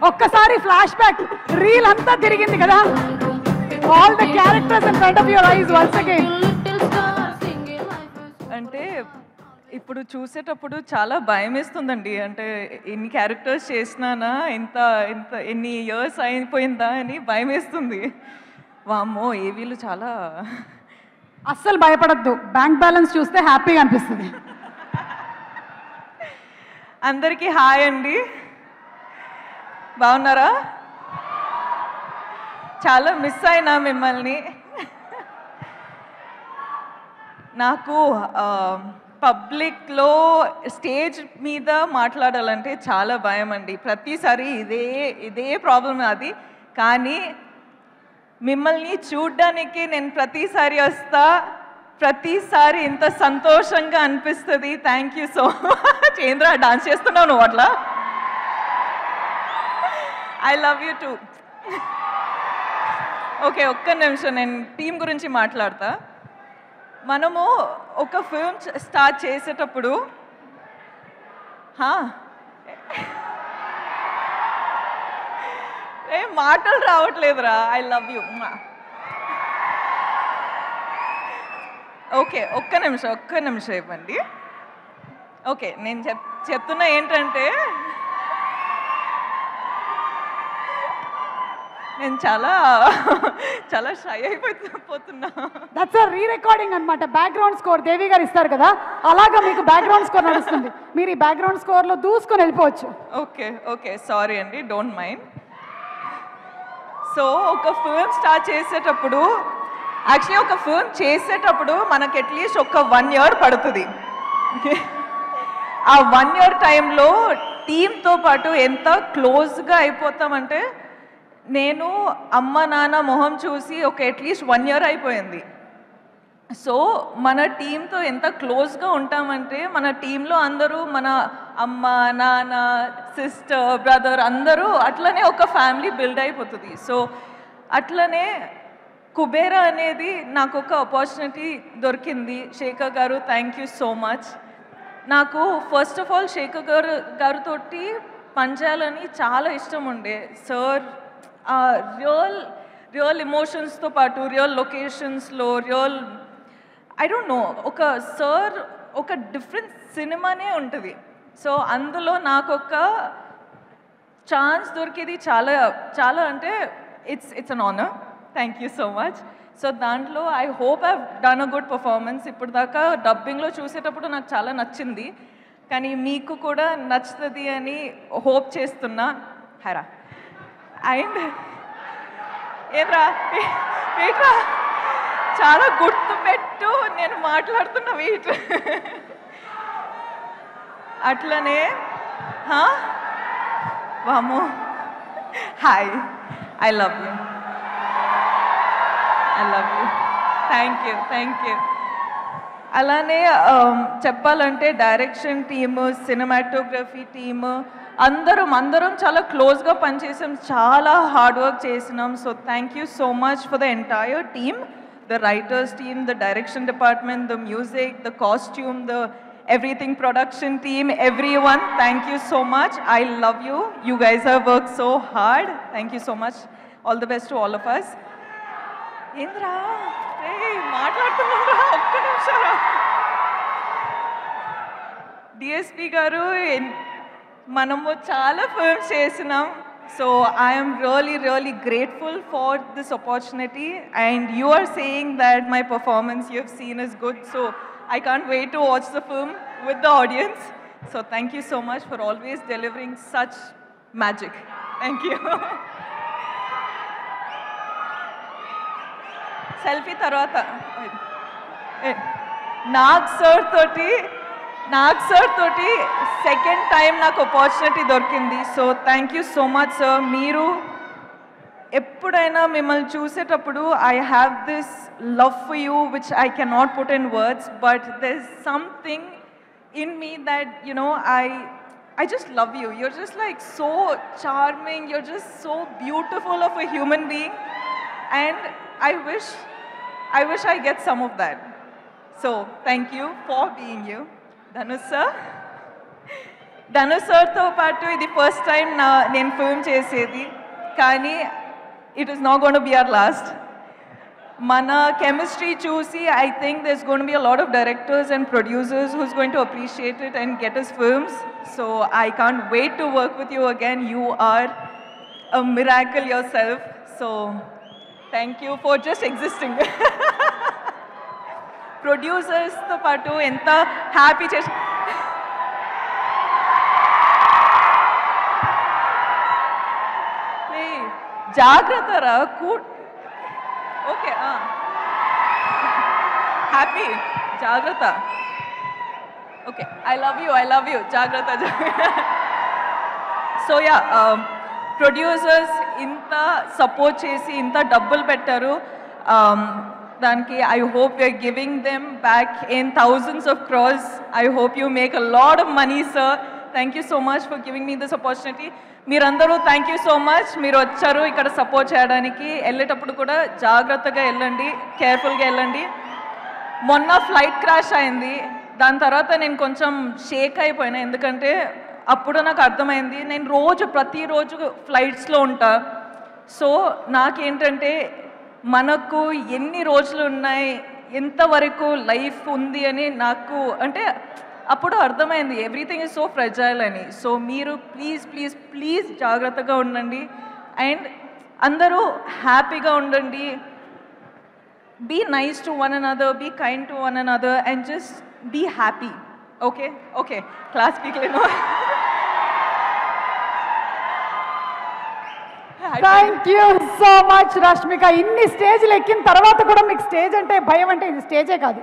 ఒక్కసారి flash back reel అంతా తిరిగింది కదా. All the characters in front of your eyes once again. అంటే ఇప్పుడు చూసేటప్పుడు చాలా భయం వేస్తుందండి. అంటే ఎన్ని క్యారెక్టర్స్ చేసినానా, ఎన్ని ఇయర్స్ అయిపోయిందా అని భయం వేస్తుంది. వామ్మో ఏవీలు చాలా. అస్సలు భయపడద్దు, బ్యాంక్ బ్యాలెన్స్ చూస్తే హ్యాపీగా అనిపిస్తుంది. అందరికీ హాయ్ అండి, బాగున్నారా? చాలా మిస్ అయినా మిమ్మల్ని. నాకు పబ్లిక్లో స్టేజ్ మీద మాట్లాడాలంటే చాలా భయం అండి. ప్రతిసారి ఇదే ప్రాబ్లం అది. కానీ మిమ్మల్ని చూడ్డానికి నేను ప్రతిసారి వస్తా, ప్రతిసారి ఇంత సంతోషంగా అనిపిస్తుంది. Thank you so much. ఏంద్రా డాన్స్ చేస్తున్నావు నువ్వు అట్లా? I love you two. Okay, ఒక్క నిమిషం నేను టీం గురించి మాట్లాడతా. మనము ఒక ఫిల్మ్ స్టార్ట్ చేసేటప్పుడు ఏ మాటలు రావట్లేదురా. I love you. ఓకే, ఒక్క నిమిషం ఇవ్వండి. ఓకే, నేను చెప్తున్నా ఏంటంటే నేను చాలా షై అయిపోతున్నా. దట్స్ అ రీ రికార్డింగ్ అన్నమాట. బ్యాక్గ్రౌండ్ స్కోర్ దేవి గారు ఇస్తారు కదా, అలాగా మీకు బ్యాక్గ్రౌండ్ స్కోర్ నడుస్తుంది. మీరు ఈ బ్యాక్గ్రౌండ్ స్కోర్లో దూసుకొని వెళ్ళిపోవచ్చు. ఓకే సారీ అండి, డోంట్ మైండ్. సో ఒక ఫిల్మ్ స్టార్ట్ చేసేటప్పుడు, యాక్చువల్లీ ఒక ఫిల్మ్ చేసేటప్పుడు మనకి అట్లీస్ట్ ఒక 1 year పడుతుంది. ఆ 1 year టైంలో టీంతో పాటు ఎంత క్లోజ్గా అయిపోతామంటే, నేను అమ్మ నాన్న మొహం చూసి ఒక అట్లీస్ట్ 1 year అయిపోయింది. సో మన టీంతో ఎంత క్లోజ్గా ఉంటామంటే, మన టీంలో అందరూ మన అమ్మ నాన్న సిస్టర్ బ్రదర్ అందరూ అట్లనే ఒక ఫ్యామిలీ బిల్డ్ అయిపోతుంది. సో అట్లనే కుబేరా అనేది నాకు ఒక ఆపర్చునిటీ దొరికింది. శేఖర్ గారు థ్యాంక్ యూ సో మచ్. నాకు ఫస్ట్ ఆఫ్ ఆల్ శేఖర్ గారితో పనిచేయాలని చాలా ఇష్టం ఉండే. సార్ రియల్ ఎమోషన్స్తో పాటు రియల్ లొకేషన్స్లో ఐ డోంట్ నో, ఒక డిఫరెంట్ సినిమానే ఉంటుంది. సో అందులో నాకు ఒక ఛాన్స్ దొరికేది చాలా అంటే it's an honour. Thank you so much. So దాంట్లో I hope I done a good performance. ఇప్పుడు దాకా డబ్బింగ్లో చూసేటప్పుడు నాకు చాలా నచ్చింది, కానీ మీకు కూడా నచ్చుతుంది అని హోప్ చేస్తున్నా. హరా అండ్ ఏట్రా చాలా గుర్తుపెట్టు, నేను మాట్లాడుతున్న వెయిట్. అట్లనే వామో hi, I love you. Thank you. అలానే చెప్పాలంటే డైరెక్షన్ టీము, సినిమాటోగ్రఫీ టీము అందరం చాలా క్లోజ్గా పనిచేసాం, చాలా హార్డ్ వర్క్ చేసినాం. So thank you so much for the entire team, the writers team, the direction department, the music, the costume, the everything production team, everyone, thank you so much. I love you. You guys have worked so hard. Thank you so much. All the best to all of us. Indra, hey, మాట్లాడుతున్నారా? ఒక్క నిమిషం. DSP గారు, మనము చాలా films చేసినాం. So I am really grateful for this opportunity, and you are saying that my performance you have seen is good. So I can't wait to watch the film with the audience. So thank you so much for always delivering such magic. Thank you. Selfie tarvata. Nag sir toti second time నాకు opportunity దొరికింది. So thank you so much sir. మీరు ఎప్పుడైనా మిమ్మల్ని చూసేటప్పుడు I have this love for you which I cannot put in words, but there's something in me that, you know, I just love you. You're just like so charming, you're just so beautiful of a human being, and I wish I get some of that. So thank you for being you. Dhanush sir, Dhanush సార్తో పాటు ఇది first time నేను film చేసేది, కానీ it is not gonna be our last. మన chemistry చూసి I think there's going to be a lot of directors and producers who's going to appreciate it and get us films. So I can't wait to work with you again. You are a miracle yourself. So thank you for just existing. Producers తో పాటు ఎంత happy చేసి జాగ్రత్త రా okay happy జాగ్రత్త okay I love you జాగ్రత్త. So yeah producers ఇంత support చేసి ఇంత డబ్బులు పెట్టారు, దానికి I hope you're giving them back in thousands of crores. I hope you make a lot of money sir. Thank you so much for giving me this opportunity. మీరందరూ thank you so much, మీరు వచ్చారు ఇక్కడ support చేయడానికి. వెళ్ళేటప్పుడు కూడా జాగ్రత్తగా వెళ్ళండి, కేర్ఫుల్గా వెళ్ళండి. మొన్న ఫ్లైట్ క్రాష్ అయింది, దాని తర్వాత నేను కొంచెం షేక్ అయిపోయినా, ఎందుకంటే అప్పుడు నాకు అర్థమైంది నేను ప్రతిరోజు ఫ్లైట్స్లో ఉంటా. సో నాకేంటంటే మనకు ఎన్ని రోజులు ఉన్నాయి, ఎంతవరకు లైఫ్ ఉంది అని నాకు అంటే అప్పుడు అర్థమైంది ఎవ్రీథింగ్ ఈజ్ సో ఫ్రెజైల్ అని. సో మీరు ప్లీజ్ ప్లీజ్ ప్లీజ్ జాగ్రత్తగా ఉండండి అండ్ అందరూ హ్యాపీగా ఉండండి. Be nice to one another, be kind to one another and just be happy. Okay okay class స్పీక్లేను. Thank you so much Rashmika. ఇన్ని స్టేజ్లు ఎక్కిన తర్వాత కూడా మీకు స్టేజ్ అంటే భయం అంటే ఇది స్టేజే కాదు.